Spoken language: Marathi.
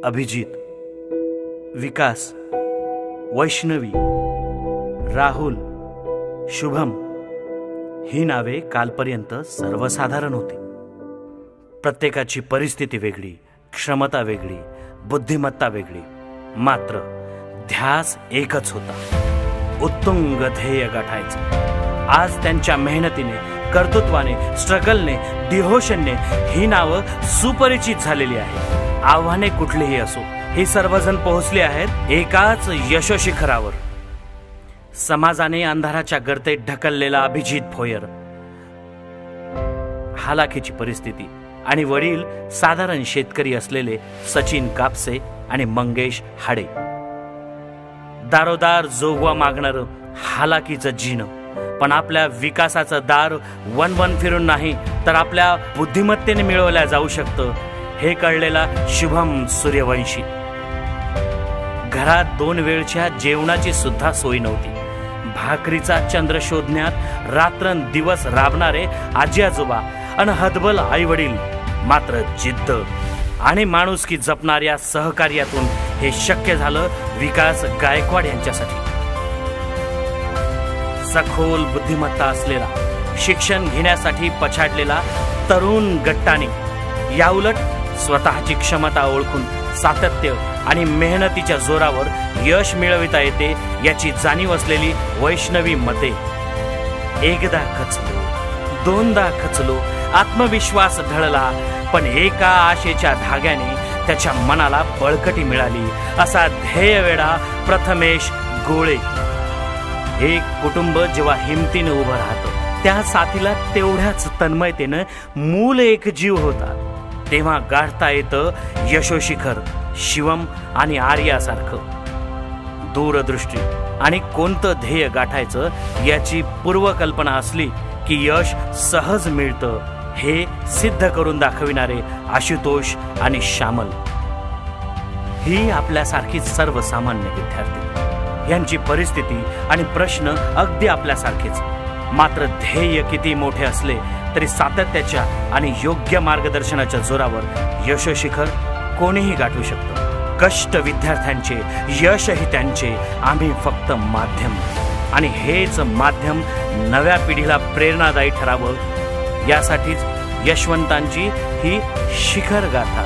अभिजित, विकास, वैष्णवी, राहुल, शुभम ही नावे कालपर्यंत सर्वसाधारण होती. प्रत्येकाची परिस्थिती वेगळी, क्षमता वेगळी, बुद्धिमत्ता वेगळी, मात्र ध्यास एकच होता, उत्तुंग ध्येय गाठायचं. आज त्यांच्या मेहनतीने, कर्तृत्वाने, स्ट्रगलने, डिव्होशनने ही नावं सुपरिचित झालेली आहेत. आव्हाने कुठलीही असो, हे सर्वजण पोहोचले आहेत एकाच यशोशिखरावर. समाजाने अंधाराच्या गर्तेत ढकललेला अभिजित भोयर, हालाखीची परिस्थिती आणि वडील साधारण शेतकरी असलेले सचिन कापसे आणि मंगेश हाडे, दारोदार जोगवा मागणारं हालाकीचं जीणं, पण आपल्या विकासाचं दार वन फिरून नाही तर आपल्या बुद्धिमत्तेने मिळवल्या जाऊ शकतं हे कळलेला शुभम सूर्यवंशी. घरात 2 वेळच्या जेवणाची सुद्धा सोय नव्हती. भाकरीचा चंद्र शोधण्यात रात्रंदिवस राबणारे आजी आजोबा आणि हतबल आई वडील, मात्र जिद्द आणि माणुसकी जपणाऱ्या सहकार्यातून हे शक्य झालं विकास गायकवाड यांच्यासाठी. सखोल बुद्धिमत्ता असलेला, शिक्षण घेण्यासाठी पछाडलेला तरुण गट्टाने याउलट स्वतःची क्षमता ओळखून सातत्य आणि मेहनतीच्या जोरावर यश मिळविता येते याची जाणीव असलेली वैष्णवी मते. एकदा खचलो, 2दा खचलो, आत्मविश्वास ढळला, पण एका आशेच्या धाग्याने त्याच्या मनाला बळकटी मिळाली, असा ध्येयवेडा प्रथमेश गोळे. एक कुटुंब जेव्हा हिमतीने उभं राहतं, त्या साथीला तेवढ्याच तन्मयतेनं मूल एक जीव होता, तेव्हा गाठता येतं यशोशिखर शिवम आणि आर्यासारखं. दूरदृष्टी आणि कोणतं ध्येय गाठायचं याची पूर्वकल्पना असली की यश सहज मिळतं, हे सिद्ध करून दाखविणारे आशुतोष आणि श्यामल ही आपल्यासारखी सर्वसामान्य विद्यार्थी. यांची परिस्थिती आणि प्रश्न अगदी आपल्यासारखेच, मात्र ध्येय किती मोठे असले तरी सातत्याच्या आणि योग्य मार्गदर्शनाच्या जोरावर यशशिखर कोणीही गाठू शकतं. कष्ट विद्यार्थ्यांचे, यशही त्यांचे, आम्ही फक्त माध्यम, आणि हेच माध्यम नव्या पिढीला प्रेरणादायी ठरावं यासाठीच यशवंतांची ही शिखर गाथा.